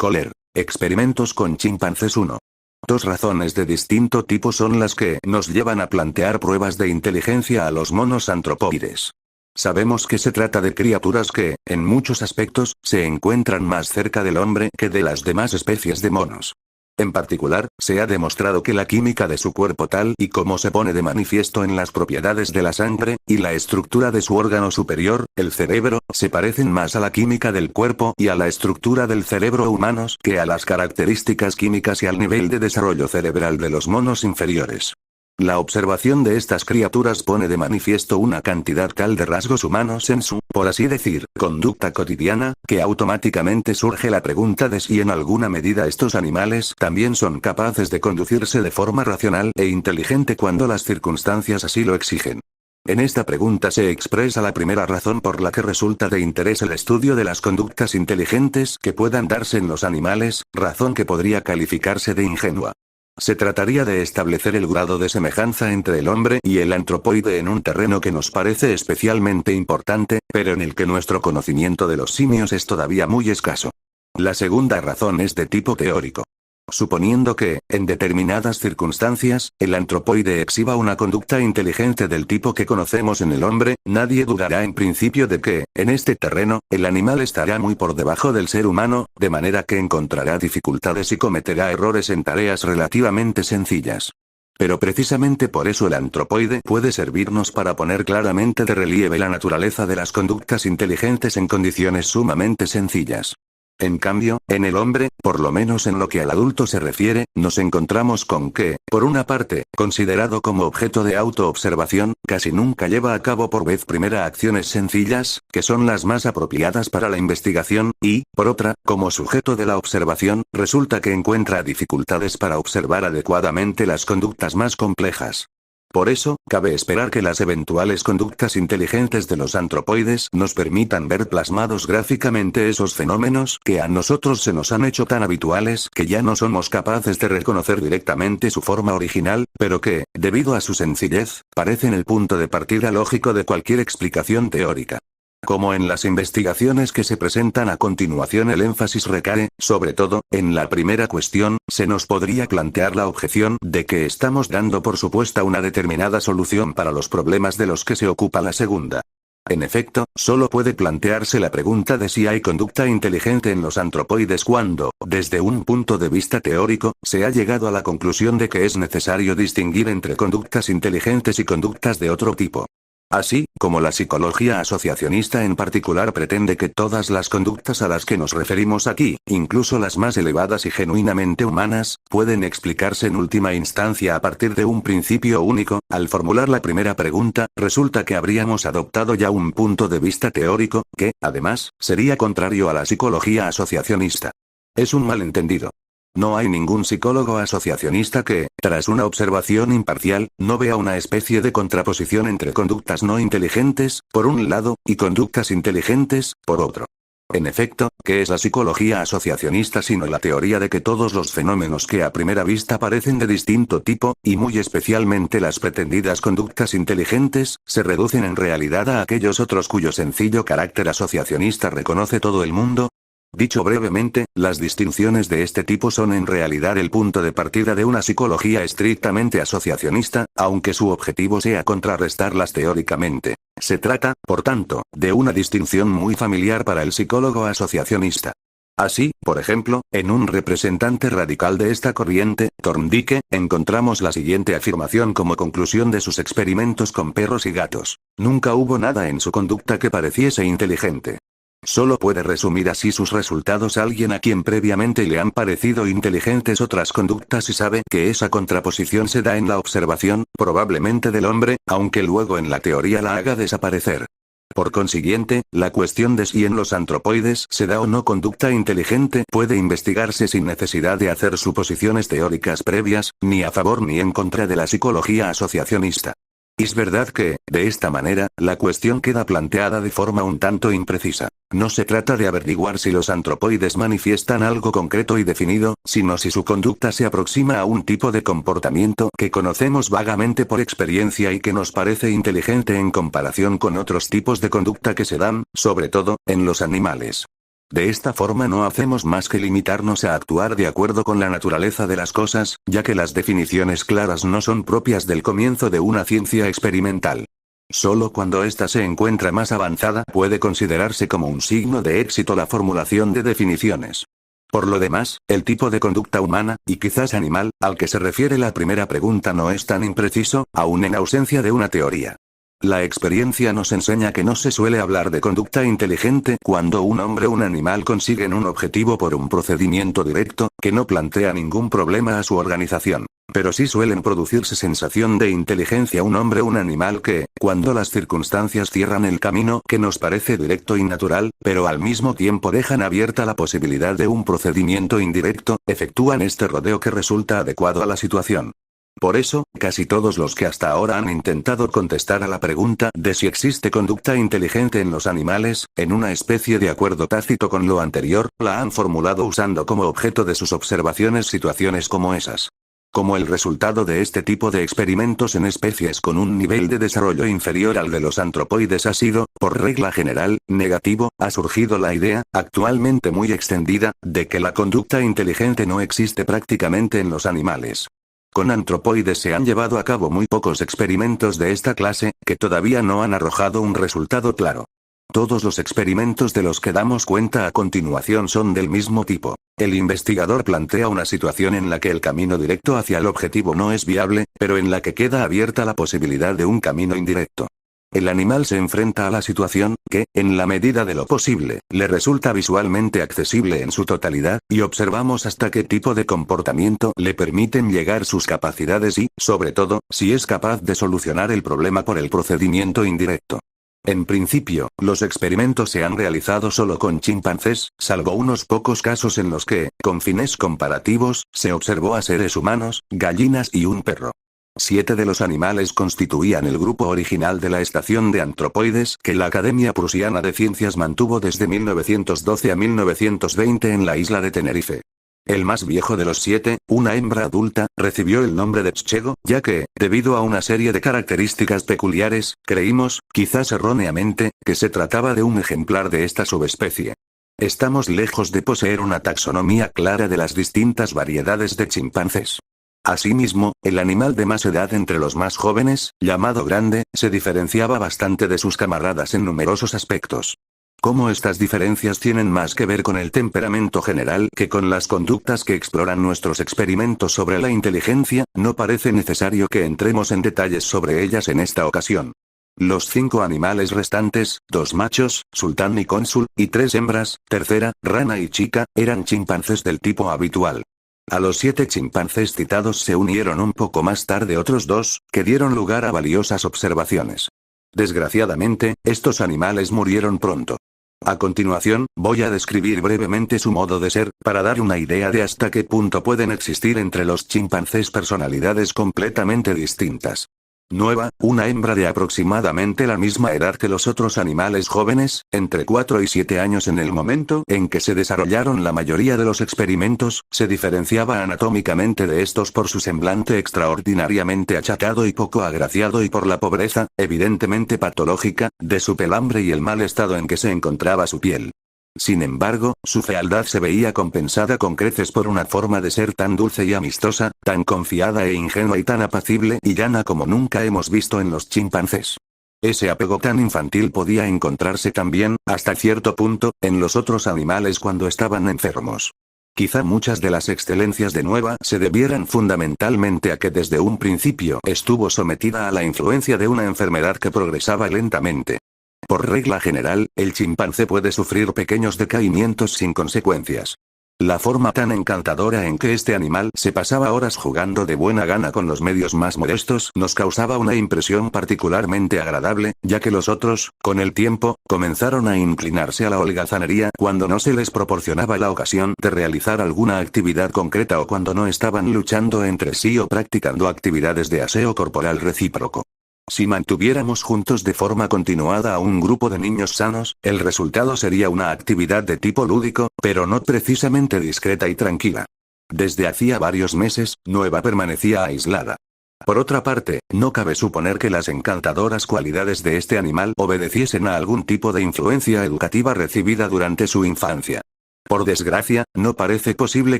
Kohler. Experimentos con chimpancés 1. Dos razones de distinto tipo son las que nos llevan a plantear pruebas de inteligencia a los monos antropoides. Sabemos que se trata de criaturas que, en muchos aspectos, se encuentran más cerca del hombre que de las demás especies de monos. En particular, se ha demostrado que la química de su cuerpo tal y como se pone de manifiesto en las propiedades de la sangre, y la estructura de su órgano superior, el cerebro, se parecen más a la química del cuerpo y a la estructura del cerebro humanos que a las características químicas y al nivel de desarrollo cerebral de los monos inferiores. La observación de estas criaturas pone de manifiesto una cantidad tal de rasgos humanos en su, por así decir, conducta cotidiana, que automáticamente surge la pregunta de si en alguna medida estos animales también son capaces de conducirse de forma racional e inteligente cuando las circunstancias así lo exigen. En esta pregunta se expresa la primera razón por la que resulta de interés el estudio de las conductas inteligentes que puedan darse en los animales, razón que podría calificarse de ingenua. Se trataría de establecer el grado de semejanza entre el hombre y el antropoide en un terreno que nos parece especialmente importante, pero en el que nuestro conocimiento de los simios es todavía muy escaso. La segunda razón es de tipo teórico. Suponiendo que, en determinadas circunstancias, el antropoide exhiba una conducta inteligente del tipo que conocemos en el hombre, nadie dudará en principio de que, en este terreno, el animal estará muy por debajo del ser humano, de manera que encontrará dificultades y cometerá errores en tareas relativamente sencillas. Pero precisamente por eso el antropoide puede servirnos para poner claramente de relieve la naturaleza de las conductas inteligentes en condiciones sumamente sencillas. En cambio, en el hombre, por lo menos en lo que al adulto se refiere, nos encontramos con que, por una parte, considerado como objeto de autoobservación, casi nunca lleva a cabo por vez primera acciones sencillas, que son las más apropiadas para la investigación, y, por otra, como sujeto de la observación, resulta que encuentra dificultades para observar adecuadamente las conductas más complejas. Por eso, cabe esperar que las eventuales conductas inteligentes de los antropoides nos permitan ver plasmados gráficamente esos fenómenos que a nosotros se nos han hecho tan habituales que ya no somos capaces de reconocer directamente su forma original, pero que, debido a su sencillez, parecen el punto de partida lógico de cualquier explicación teórica. Como en las investigaciones que se presentan a continuación, el énfasis recae, sobre todo, en la primera cuestión, se nos podría plantear la objeción de que estamos dando por supuesta una determinada solución para los problemas de los que se ocupa la segunda. En efecto, solo puede plantearse la pregunta de si hay conducta inteligente en los antropoides cuando, desde un punto de vista teórico, se ha llegado a la conclusión de que es necesario distinguir entre conductas inteligentes y conductas de otro tipo. Así, como la psicología asociacionista en particular pretende que todas las conductas a las que nos referimos aquí, incluso las más elevadas y genuinamente humanas, pueden explicarse en última instancia a partir de un principio único, al formular la primera pregunta, resulta que habríamos adoptado ya un punto de vista teórico, que, además, sería contrario a la psicología asociacionista. Es un malentendido. No hay ningún psicólogo asociacionista que, tras una observación imparcial, no vea una especie de contraposición entre conductas no inteligentes, por un lado, y conductas inteligentes, por otro. En efecto, ¿qué es la psicología asociacionista sino la teoría de que todos los fenómenos que a primera vista parecen de distinto tipo, y muy especialmente las pretendidas conductas inteligentes, se reducen en realidad a aquellos otros cuyo sencillo carácter asociacionista reconoce todo el mundo? Dicho brevemente, las distinciones de este tipo son en realidad el punto de partida de una psicología estrictamente asociacionista, aunque su objetivo sea contrarrestarlas teóricamente. Se trata, por tanto, de una distinción muy familiar para el psicólogo asociacionista. Así, por ejemplo, en un representante radical de esta corriente, Thorndike, encontramos la siguiente afirmación como conclusión de sus experimentos con perros y gatos. Nunca hubo nada en su conducta que pareciese inteligente. Solo puede resumir así sus resultados alguien a quien previamente le han parecido inteligentes otras conductas y sabe que esa contraposición se da en la observación, probablemente del hombre, aunque luego en la teoría la haga desaparecer. Por consiguiente, la cuestión de si en los antropoides se da o no conducta inteligente puede investigarse sin necesidad de hacer suposiciones teóricas previas, ni a favor ni en contra de la psicología asociacionista. Es verdad que, de esta manera, la cuestión queda planteada de forma un tanto imprecisa. No se trata de averiguar si los antropoides manifiestan algo concreto y definido, sino si su conducta se aproxima a un tipo de comportamiento que conocemos vagamente por experiencia y que nos parece inteligente en comparación con otros tipos de conducta que se dan, sobre todo, en los animales. De esta forma no hacemos más que limitarnos a actuar de acuerdo con la naturaleza de las cosas, ya que las definiciones claras no son propias del comienzo de una ciencia experimental. Solo cuando ésta se encuentra más avanzada puede considerarse como un signo de éxito la formulación de definiciones. Por lo demás, el tipo de conducta humana, y quizás animal, al que se refiere la primera pregunta no es tan impreciso, aun en ausencia de una teoría. La experiencia nos enseña que no se suele hablar de conducta inteligente cuando un hombre o un animal consiguen un objetivo por un procedimiento directo, que no plantea ningún problema a su organización. Pero sí suelen producirse sensación de inteligencia un hombre o un animal que, cuando las circunstancias cierran el camino que nos parece directo y natural, pero al mismo tiempo dejan abierta la posibilidad de un procedimiento indirecto, efectúan este rodeo que resulta adecuado a la situación. Por eso, casi todos los que hasta ahora han intentado contestar a la pregunta de si existe conducta inteligente en los animales, en una especie de acuerdo tácito con lo anterior, la han formulado usando como objeto de sus observaciones situaciones como esas. Como el resultado de este tipo de experimentos en especies con un nivel de desarrollo inferior al de los antropoides ha sido, por regla general, negativo, ha surgido la idea, actualmente muy extendida, de que la conducta inteligente no existe prácticamente en los animales. Con antropoides se han llevado a cabo muy pocos experimentos de esta clase, que todavía no han arrojado un resultado claro. Todos los experimentos de los que damos cuenta a continuación son del mismo tipo. El investigador plantea una situación en la que el camino directo hacia el objetivo no es viable, pero en la que queda abierta la posibilidad de un camino indirecto. El animal se enfrenta a la situación, que, en la medida de lo posible, le resulta visualmente accesible en su totalidad, y observamos hasta qué tipo de comportamiento le permiten llegar sus capacidades y, sobre todo, si es capaz de solucionar el problema por el procedimiento indirecto. En principio, los experimentos se han realizado solo con chimpancés, salvo unos pocos casos en los que, con fines comparativos, se observó a seres humanos, gallinas y un perro. 7 de los animales constituían el grupo original de la estación de antropoides que la Academia Prusiana de Ciencias mantuvo desde 1912 a 1920 en la isla de Tenerife. El más viejo de los 7, una hembra adulta, recibió el nombre de Tschego, ya que, debido a una serie de características peculiares, creímos, quizás erróneamente, que se trataba de un ejemplar de esta subespecie. Estamos lejos de poseer una taxonomía clara de las distintas variedades de chimpancés. Asimismo, el animal de más edad entre los más jóvenes, llamado grande, se diferenciaba bastante de sus camaradas en numerosos aspectos. Como estas diferencias tienen más que ver con el temperamento general que con las conductas que exploran nuestros experimentos sobre la inteligencia, no parece necesario que entremos en detalles sobre ellas en esta ocasión. Los 5 animales restantes, 2 machos, sultán y cónsul, y 3 hembras, tercera, rana y chica, eran chimpancés del tipo habitual. A los 7 chimpancés citados se unieron un poco más tarde otros 2, que dieron lugar a valiosas observaciones. Desgraciadamente, estos animales murieron pronto. A continuación, voy a describir brevemente su modo de ser, para dar una idea de hasta qué punto pueden existir entre los chimpancés personalidades completamente distintas. Nueva, una hembra de aproximadamente la misma edad que los otros animales jóvenes, entre 4 y 7 años en el momento en que se desarrollaron la mayoría de los experimentos, se diferenciaba anatómicamente de estos por su semblante extraordinariamente achatado y poco agraciado y por la pobreza, evidentemente patológica, de su pelambre y el mal estado en que se encontraba su piel. Sin embargo, su fealdad se veía compensada con creces por una forma de ser tan dulce y amistosa, tan confiada e ingenua y tan apacible y llana como nunca hemos visto en los chimpancés. Ese apego tan infantil podía encontrarse también, hasta cierto punto, en los otros animales cuando estaban enfermos. Quizá muchas de las excelencias de Nueva se debieran fundamentalmente a que desde un principio estuvo sometida a la influencia de una enfermedad que progresaba lentamente. Por regla general, el chimpancé puede sufrir pequeños decaimientos sin consecuencias. La forma tan encantadora en que este animal se pasaba horas jugando de buena gana con los medios más modestos nos causaba una impresión particularmente agradable, ya que los otros, con el tiempo, comenzaron a inclinarse a la holgazanería cuando no se les proporcionaba la ocasión de realizar alguna actividad concreta o cuando no estaban luchando entre sí o practicando actividades de aseo corporal recíproco. Si mantuviéramos juntos de forma continuada a un grupo de niños sanos, el resultado sería una actividad de tipo lúdico, pero no precisamente discreta y tranquila. Desde hacía varios meses, Nueva permanecía aislada. Por otra parte, no cabe suponer que las encantadoras cualidades de este animal obedeciesen a algún tipo de influencia educativa recibida durante su infancia. Por desgracia, no parece posible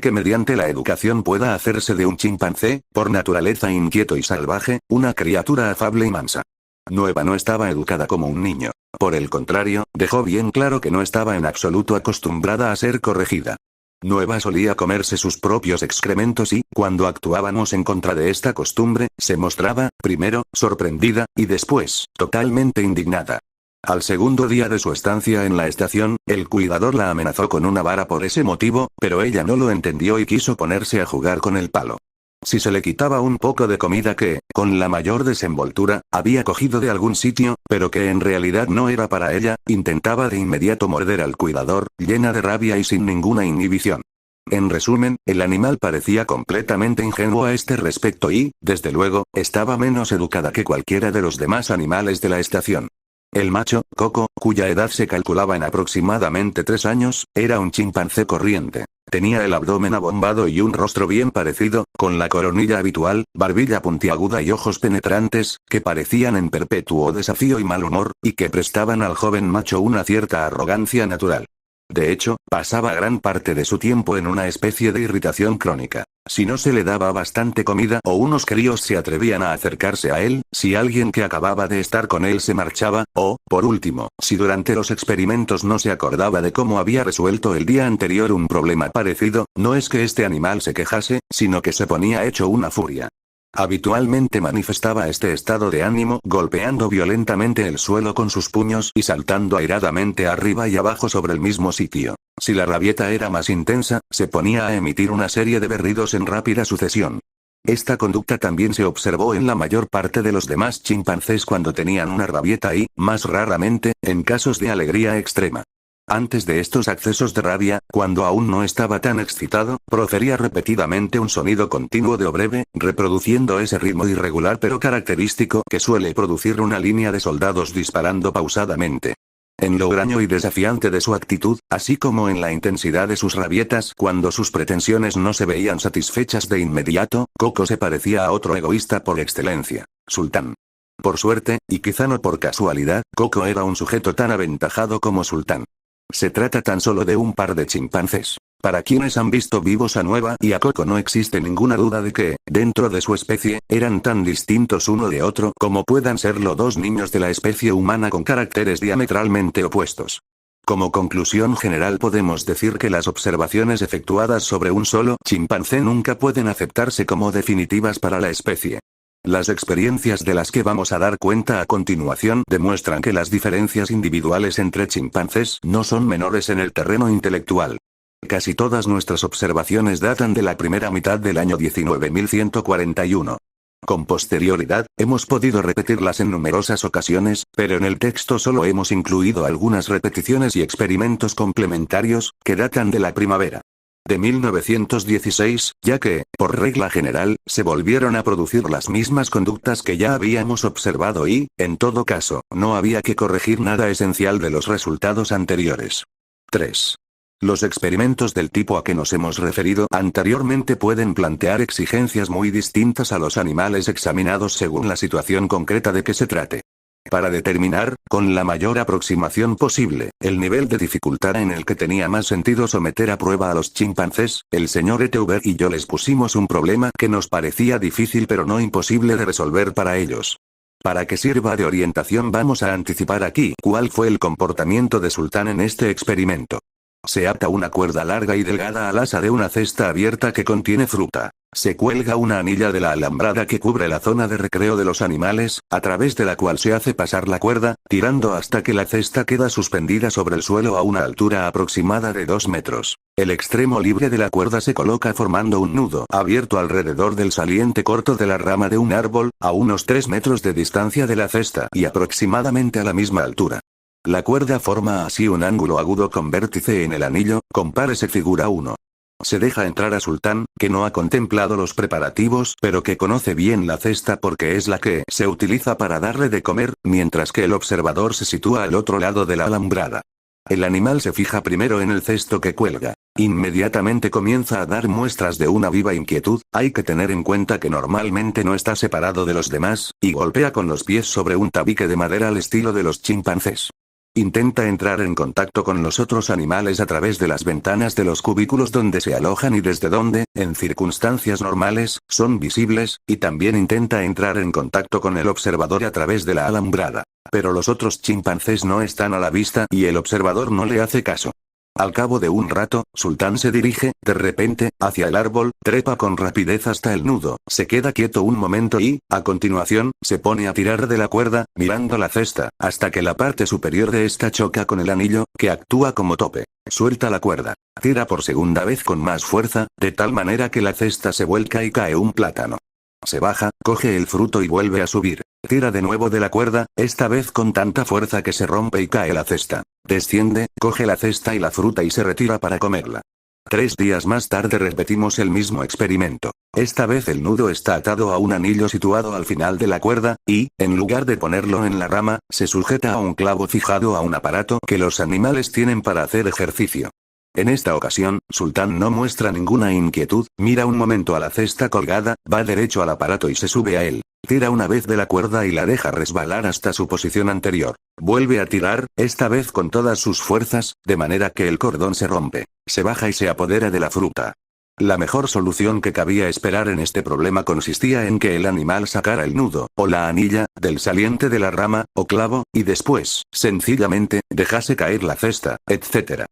que mediante la educación pueda hacerse de un chimpancé, por naturaleza inquieto y salvaje, una criatura afable y mansa. Nueva no estaba educada como un niño. Por el contrario, dejó bien claro que no estaba en absoluto acostumbrada a ser corregida. Nueva solía comerse sus propios excrementos y, cuando actuábamos en contra de esta costumbre, se mostraba, primero, sorprendida, y después, totalmente indignada. Al segundo día de su estancia en la estación, el cuidador la amenazó con una vara por ese motivo, pero ella no lo entendió y quiso ponerse a jugar con el palo. Si se le quitaba un poco de comida que, con la mayor desenvoltura, había cogido de algún sitio, pero que en realidad no era para ella, intentaba de inmediato morder al cuidador, llena de rabia y sin ninguna inhibición. En resumen, el animal parecía completamente ingenuo a este respecto y, desde luego, estaba menos educada que cualquiera de los demás animales de la estación. El macho, Coco, cuya edad se calculaba en aproximadamente 3 años, era un chimpancé corriente. Tenía el abdomen abombado y un rostro bien parecido, con la coronilla habitual, barbilla puntiaguda y ojos penetrantes, que parecían en perpetuo desafío y mal humor, y que prestaban al joven macho una cierta arrogancia natural. De hecho, pasaba gran parte de su tiempo en una especie de irritación crónica. Si no se le daba bastante comida o unos críos se atrevían a acercarse a él, si alguien que acababa de estar con él se marchaba, o, por último, si durante los experimentos no se acordaba de cómo había resuelto el día anterior un problema parecido, no es que este animal se quejase, sino que se ponía hecho una furia. Habitualmente manifestaba este estado de ánimo golpeando violentamente el suelo con sus puños y saltando airadamente arriba y abajo sobre el mismo sitio. Si la rabieta era más intensa, se ponía a emitir una serie de berridos en rápida sucesión. Esta conducta también se observó en la mayor parte de los demás chimpancés cuando tenían una rabieta y, más raramente, en casos de alegría extrema. Antes de estos accesos de rabia, cuando aún no estaba tan excitado, profería repetidamente un sonido continuo de o breve, reproduciendo ese ritmo irregular pero característico que suele producir una línea de soldados disparando pausadamente. En lo huraño y desafiante de su actitud, así como en la intensidad de sus rabietas cuando sus pretensiones no se veían satisfechas de inmediato, Coco se parecía a otro egoísta por excelencia, Sultán. Por suerte, y quizá no por casualidad, Coco era un sujeto tan aventajado como Sultán. Se trata tan solo de un par de chimpancés. Para quienes han visto vivos a Nueva y a Coco no existe ninguna duda de que, dentro de su especie, eran tan distintos uno de otro como puedan serlo dos niños de la especie humana con caracteres diametralmente opuestos. Como conclusión general podemos decir que las observaciones efectuadas sobre un solo chimpancé nunca pueden aceptarse como definitivas para la especie. Las experiencias de las que vamos a dar cuenta a continuación demuestran que las diferencias individuales entre chimpancés no son menores en el terreno intelectual. Casi todas nuestras observaciones datan de la primera mitad del año 19.141. Con posterioridad, hemos podido repetirlas en numerosas ocasiones, pero en el texto solo hemos incluido algunas repeticiones y experimentos complementarios, que datan de la primavera de 1916, ya que, por regla general, se volvieron a producir las mismas conductas que ya habíamos observado y, en todo caso, no había que corregir nada esencial de los resultados anteriores. 3. Los experimentos del tipo a que nos hemos referido anteriormente pueden plantear exigencias muy distintas a los animales examinados según la situación concreta de que se trate. Para determinar, con la mayor aproximación posible, el nivel de dificultad en el que tenía más sentido someter a prueba a los chimpancés, el señor Eteuber y yo les pusimos un problema que nos parecía difícil pero no imposible de resolver para ellos. Para que sirva de orientación vamos a anticipar aquí cuál fue el comportamiento de Sultán en este experimento. Se ata una cuerda larga y delgada al asa de una cesta abierta que contiene fruta. Se cuelga una anilla de la alambrada que cubre la zona de recreo de los animales, a través de la cual se hace pasar la cuerda, tirando hasta que la cesta queda suspendida sobre el suelo a una altura aproximada de 2 metros. El extremo libre de la cuerda se coloca formando un nudo abierto alrededor del saliente corto de la rama de un árbol, a unos 3 metros de distancia de la cesta y aproximadamente a la misma altura. La cuerda forma así un ángulo agudo con vértice en el anillo, compárese figura 1. Se deja entrar a Sultán, que no ha contemplado los preparativos pero que conoce bien la cesta porque es la que se utiliza para darle de comer, mientras que el observador se sitúa al otro lado de la alambrada. El animal se fija primero en el cesto que cuelga. Inmediatamente comienza a dar muestras de una viva inquietud, hay que tener en cuenta que normalmente no está separado de los demás, y golpea con los pies sobre un tabique de madera al estilo de los chimpancés. Intenta entrar en contacto con los otros animales a través de las ventanas de los cubículos donde se alojan y desde donde, en circunstancias normales, son visibles, y también intenta entrar en contacto con el observador a través de la alambrada. Pero los otros chimpancés no están a la vista y el observador no le hace caso. Al cabo de un rato, Sultán se dirige, de repente, hacia el árbol, trepa con rapidez hasta el nudo, se queda quieto un momento y, a continuación, se pone a tirar de la cuerda, mirando la cesta, hasta que la parte superior de esta choca con el anillo, que actúa como tope. Suelta la cuerda. Tira por segunda vez con más fuerza, de tal manera que la cesta se vuelca y cae un plátano. Se baja, coge el fruto y vuelve a subir. Tira de nuevo de la cuerda, esta vez con tanta fuerza que se rompe y cae la cesta. Desciende, coge la cesta y la fruta y se retira para comerla. 3 días más tarde repetimos el mismo experimento. Esta vez el nudo está atado a un anillo situado al final de la cuerda, y, en lugar de ponerlo en la rama, se sujeta a un clavo fijado a un aparato que los animales tienen para hacer ejercicio. En esta ocasión, Sultán no muestra ninguna inquietud, mira un momento a la cesta colgada, va derecho al aparato y se sube a él. Tira una vez de la cuerda y la deja resbalar hasta su posición anterior. Vuelve a tirar, esta vez con todas sus fuerzas, de manera que el cordón se rompe. Se baja y se apodera de la fruta. La mejor solución que cabía esperar en este problema consistía en que el animal sacara el nudo, o la anilla, del saliente de la rama, o clavo, y después, sencillamente, dejase caer la cesta, etc.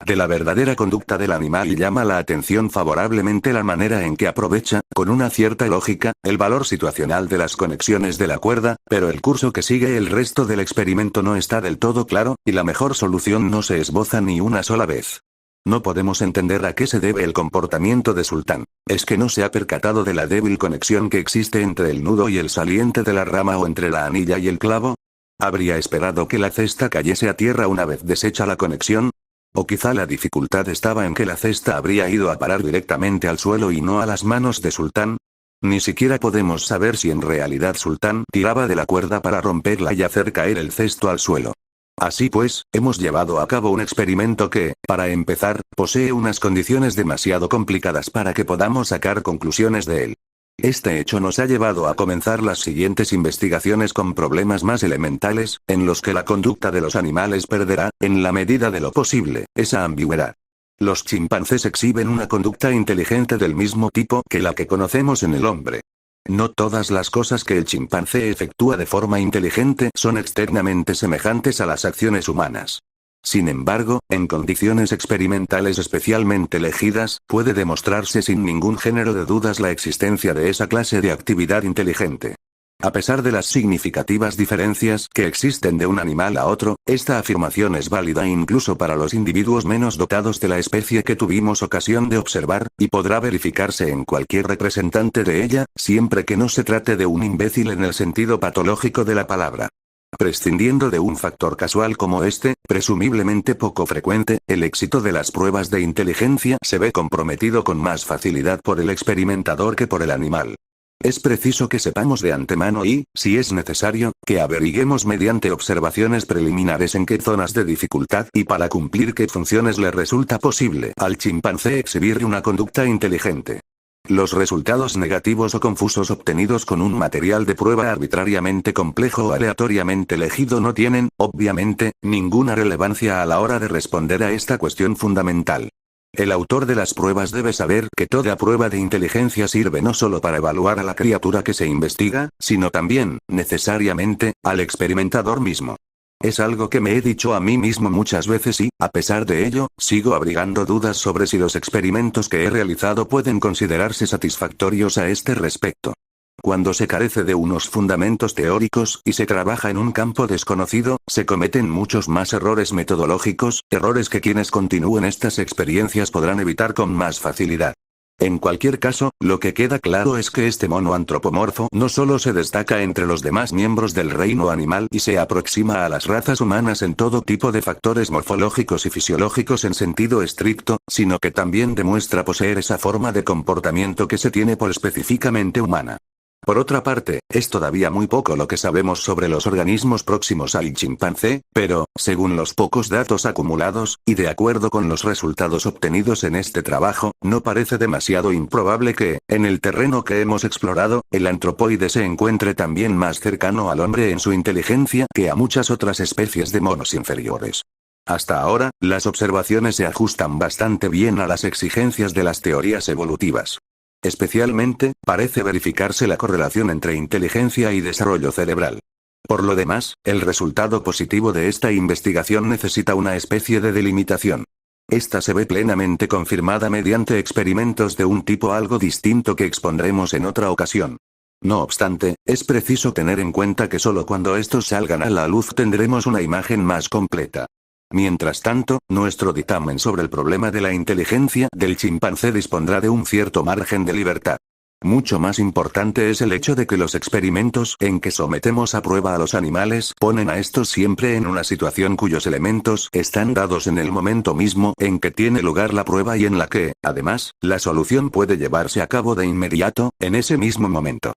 De la verdadera conducta del animal y llama la atención favorablemente la manera en que aprovecha, con una cierta lógica, el valor situacional de las conexiones de la cuerda, pero el curso que sigue el resto del experimento no está del todo claro, y la mejor solución no se esboza ni una sola vez. No podemos entender a qué se debe el comportamiento de Sultán. ¿Es que no se ha percatado de la débil conexión que existe entre el nudo y el saliente de la rama o entre la anilla y el clavo? ¿Habría esperado que la cesta cayese a tierra una vez deshecha la conexión? O quizá la dificultad estaba en que la cesta habría ido a parar directamente al suelo y no a las manos de Sultán. Ni siquiera podemos saber si en realidad Sultán tiraba de la cuerda para romperla y hacer caer el cesto al suelo. Así pues, hemos llevado a cabo un experimento que, para empezar, posee unas condiciones demasiado complicadas para que podamos sacar conclusiones de él. Este hecho nos ha llevado a comenzar las siguientes investigaciones con problemas más elementales, en los que la conducta de los animales perderá, en la medida de lo posible, esa ambigüedad. Los chimpancés exhiben una conducta inteligente del mismo tipo que la que conocemos en el hombre. No todas las cosas que el chimpancé efectúa de forma inteligente son externamente semejantes a las acciones humanas. Sin embargo, en condiciones experimentales especialmente elegidas, puede demostrarse sin ningún género de dudas la existencia de esa clase de actividad inteligente. A pesar de las significativas diferencias que existen de un animal a otro, esta afirmación es válida incluso para los individuos menos dotados de la especie que tuvimos ocasión de observar, y podrá verificarse en cualquier representante de ella, siempre que no se trate de un imbécil en el sentido patológico de la palabra. Prescindiendo de un factor casual como este, presumiblemente poco frecuente, el éxito de las pruebas de inteligencia se ve comprometido con más facilidad por el experimentador que por el animal. Es preciso que sepamos de antemano y, si es necesario, que averiguemos mediante observaciones preliminares en qué zonas de dificultad y para cumplir qué funciones le resulta posible al chimpancé exhibir una conducta inteligente. Los resultados negativos o confusos obtenidos con un material de prueba arbitrariamente complejo o aleatoriamente elegido no tienen, obviamente, ninguna relevancia a la hora de responder a esta cuestión fundamental. El autor de las pruebas debe saber que toda prueba de inteligencia sirve no solo para evaluar a la criatura que se investiga, sino también, necesariamente, al experimentador mismo. Es algo que me he dicho a mí mismo muchas veces y, a pesar de ello, sigo abrigando dudas sobre si los experimentos que he realizado pueden considerarse satisfactorios a este respecto. Cuando se carece de unos fundamentos teóricos y se trabaja en un campo desconocido, se cometen muchos más errores metodológicos, errores que quienes continúen estas experiencias podrán evitar con más facilidad. En cualquier caso, lo que queda claro es que este mono antropomorfo no solo se destaca entre los demás miembros del reino animal y se aproxima a las razas humanas en todo tipo de factores morfológicos y fisiológicos en sentido estricto, sino que también demuestra poseer esa forma de comportamiento que se tiene por específicamente humana. Por otra parte, es todavía muy poco lo que sabemos sobre los organismos próximos al chimpancé, pero, según los pocos datos acumulados, y de acuerdo con los resultados obtenidos en este trabajo, no parece demasiado improbable que, en el terreno que hemos explorado, el antropoide se encuentre también más cercano al hombre en su inteligencia que a muchas otras especies de monos inferiores. Hasta ahora, las observaciones se ajustan bastante bien a las exigencias de las teorías evolutivas. Especialmente, parece verificarse la correlación entre inteligencia y desarrollo cerebral. Por lo demás, el resultado positivo de esta investigación necesita una especie de delimitación. Esta se ve plenamente confirmada mediante experimentos de un tipo algo distinto que expondremos en otra ocasión. No obstante, es preciso tener en cuenta que solo cuando estos salgan a la luz tendremos una imagen más completa. Mientras tanto, nuestro dictamen sobre el problema de la inteligencia del chimpancé dispondrá de un cierto margen de libertad. Mucho más importante es el hecho de que los experimentos en que sometemos a prueba a los animales ponen a estos siempre en una situación cuyos elementos están dados en el momento mismo en que tiene lugar la prueba y en la que, además, la solución puede llevarse a cabo de inmediato, en ese mismo momento.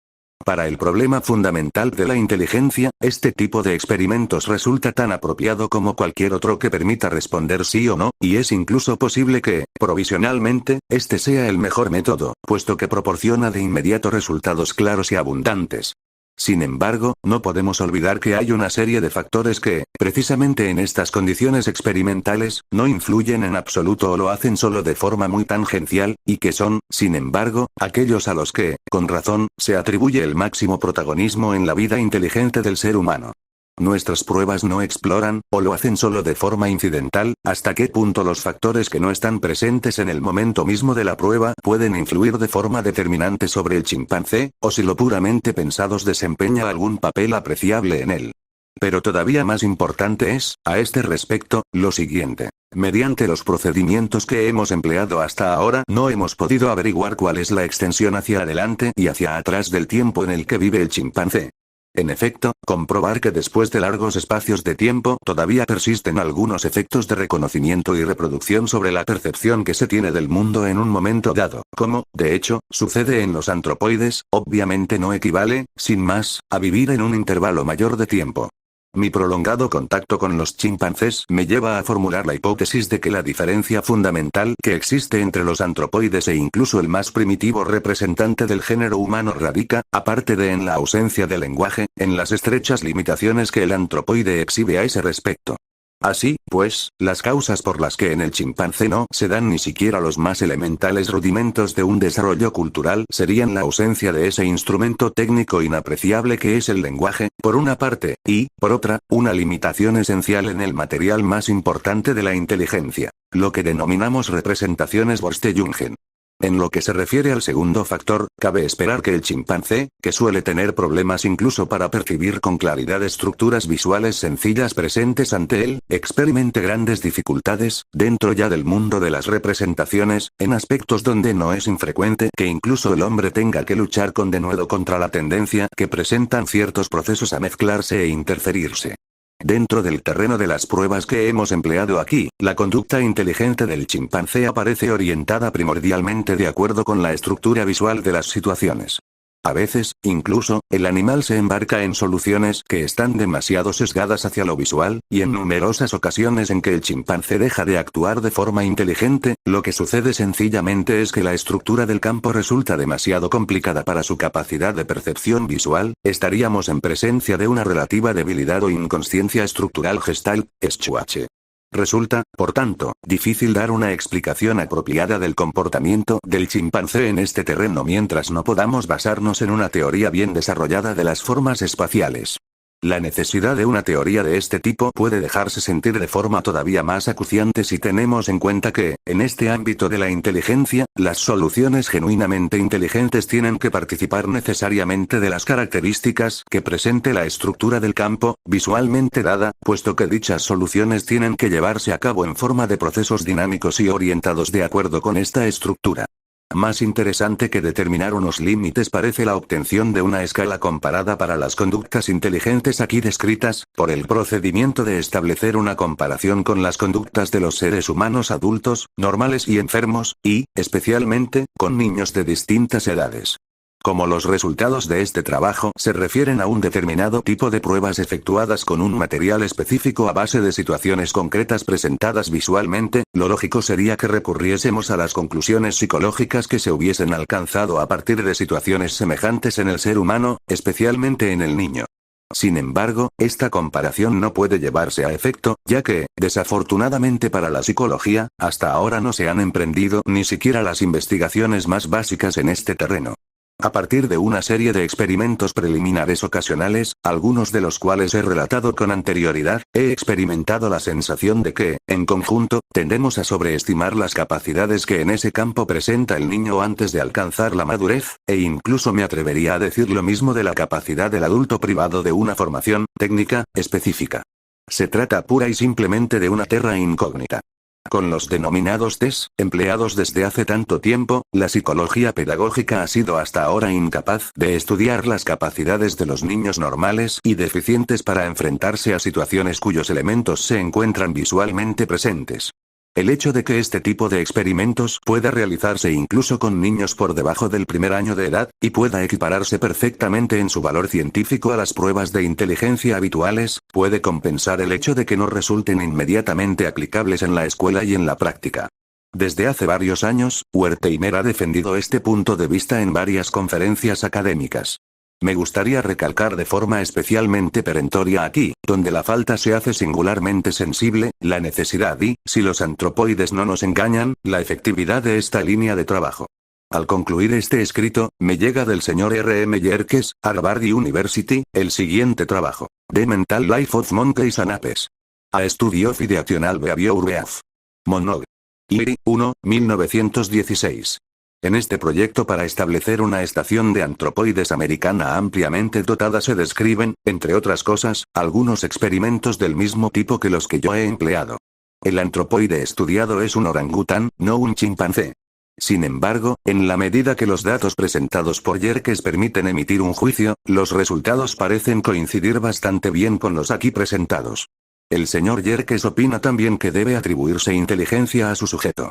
Para el problema fundamental de la inteligencia, este tipo de experimentos resulta tan apropiado como cualquier otro que permita responder sí o no, y es incluso posible que, provisionalmente, este sea el mejor método, puesto que proporciona de inmediato resultados claros y abundantes. Sin embargo, no podemos olvidar que hay una serie de factores que, precisamente en estas condiciones experimentales, no influyen en absoluto o lo hacen solo de forma muy tangencial, y que son, sin embargo, aquellos a los que, con razón, se atribuye el máximo protagonismo en la vida inteligente del ser humano. Nuestras pruebas no exploran, o lo hacen solo de forma incidental, hasta qué punto los factores que no están presentes en el momento mismo de la prueba pueden influir de forma determinante sobre el chimpancé, o si lo puramente pensados desempeña algún papel apreciable en él. Pero todavía más importante es, a este respecto, lo siguiente. Mediante los procedimientos que hemos empleado hasta ahora no hemos podido averiguar cuál es la extensión hacia adelante y hacia atrás del tiempo en el que vive el chimpancé. En efecto, comprobar que después de largos espacios de tiempo todavía persisten algunos efectos de reconocimiento y reproducción sobre la percepción que se tiene del mundo en un momento dado, como, de hecho, sucede en los antropoides, obviamente no equivale, sin más, a vivir en un intervalo mayor de tiempo. Mi prolongado contacto con los chimpancés me lleva a formular la hipótesis de que la diferencia fundamental que existe entre los antropoides e incluso el más primitivo representante del género humano radica, aparte de en la ausencia de lenguaje, en las estrechas limitaciones que el antropoide exhibe a ese respecto. Así, pues, las causas por las que en el chimpancé no se dan ni siquiera los más elementales rudimentos de un desarrollo cultural serían la ausencia de ese instrumento técnico inapreciable que es el lenguaje, por una parte, y, por otra, una limitación esencial en el material más importante de la inteligencia, lo que denominamos representaciones Borste-Jungen. En lo que se refiere al segundo factor, cabe esperar que el chimpancé, que suele tener problemas incluso para percibir con claridad estructuras visuales sencillas presentes ante él, experimente grandes dificultades, dentro ya del mundo de las representaciones, en aspectos donde no es infrecuente que incluso el hombre tenga que luchar con denuedo contra la tendencia que presentan ciertos procesos a mezclarse e interferirse. Dentro del terreno de las pruebas que hemos empleado aquí, la conducta inteligente del chimpancé aparece orientada primordialmente de acuerdo con la estructura visual de las situaciones. A veces, incluso, el animal se embarca en soluciones que están demasiado sesgadas hacia lo visual, y en numerosas ocasiones en que el chimpancé deja de actuar de forma inteligente, lo que sucede sencillamente es que la estructura del campo resulta demasiado complicada para su capacidad de percepción visual, estaríamos en presencia de una relativa debilidad o inconsciencia estructural gestalt, SCH. Resulta, por tanto, difícil dar una explicación apropiada del comportamiento del chimpancé en este terreno mientras no podamos basarnos en una teoría bien desarrollada de las formas espaciales. La necesidad de una teoría de este tipo puede dejarse sentir de forma todavía más acuciante si tenemos en cuenta que, en este ámbito de la inteligencia, las soluciones genuinamente inteligentes tienen que participar necesariamente de las características que presente la estructura del campo, visualmente dada, puesto que dichas soluciones tienen que llevarse a cabo en forma de procesos dinámicos y orientados de acuerdo con esta estructura. Más interesante que determinar unos límites parece la obtención de una escala comparada para las conductas inteligentes aquí descritas, por el procedimiento de establecer una comparación con las conductas de los seres humanos adultos, normales y enfermos, y, especialmente, con niños de distintas edades. Como los resultados de este trabajo se refieren a un determinado tipo de pruebas efectuadas con un material específico a base de situaciones concretas presentadas visualmente, lo lógico sería que recurriésemos a las conclusiones psicológicas que se hubiesen alcanzado a partir de situaciones semejantes en el ser humano, especialmente en el niño. Sin embargo, esta comparación no puede llevarse a efecto, ya que, desafortunadamente para la psicología, hasta ahora no se han emprendido ni siquiera las investigaciones más básicas en este terreno. A partir de una serie de experimentos preliminares ocasionales, algunos de los cuales he relatado con anterioridad, he experimentado la sensación de que, en conjunto, tendemos a sobreestimar las capacidades que en ese campo presenta el niño antes de alcanzar la madurez, e incluso me atrevería a decir lo mismo de la capacidad del adulto privado de una formación técnica específica. Se trata pura y simplemente de una terra incógnita. Con los denominados test, empleados desde hace tanto tiempo, la psicología pedagógica ha sido hasta ahora incapaz de estudiar las capacidades de los niños normales y deficientes para enfrentarse a situaciones cuyos elementos se encuentran visualmente presentes. El hecho de que este tipo de experimentos pueda realizarse incluso con niños por debajo del primer año de edad, y pueda equipararse perfectamente en su valor científico a las pruebas de inteligencia habituales, puede compensar el hecho de que no resulten inmediatamente aplicables en la escuela y en la práctica. Desde hace varios años, Wertheimer ha defendido este punto de vista en varias conferencias académicas. Me gustaría recalcar de forma especialmente perentoria aquí, donde la falta se hace singularmente sensible, la necesidad y, si los antropoides no nos engañan, la efectividad de esta línea de trabajo. Al concluir este escrito, me llega del Sr. R.M. Yerkes, Harvard University, el siguiente trabajo. The Mental Life of Monkeys and Apes. A Study of Ideational Behavior of Monog. IRI, 1, 1916. En este proyecto para establecer una estación de antropoides americana ampliamente dotada se describen, entre otras cosas, algunos experimentos del mismo tipo que los que yo he empleado. El antropoide estudiado es un orangután, no un chimpancé. Sin embargo, en la medida que los datos presentados por Yerkes permiten emitir un juicio, los resultados parecen coincidir bastante bien con los aquí presentados. El señor Yerkes opina también que debe atribuirse inteligencia a su sujeto.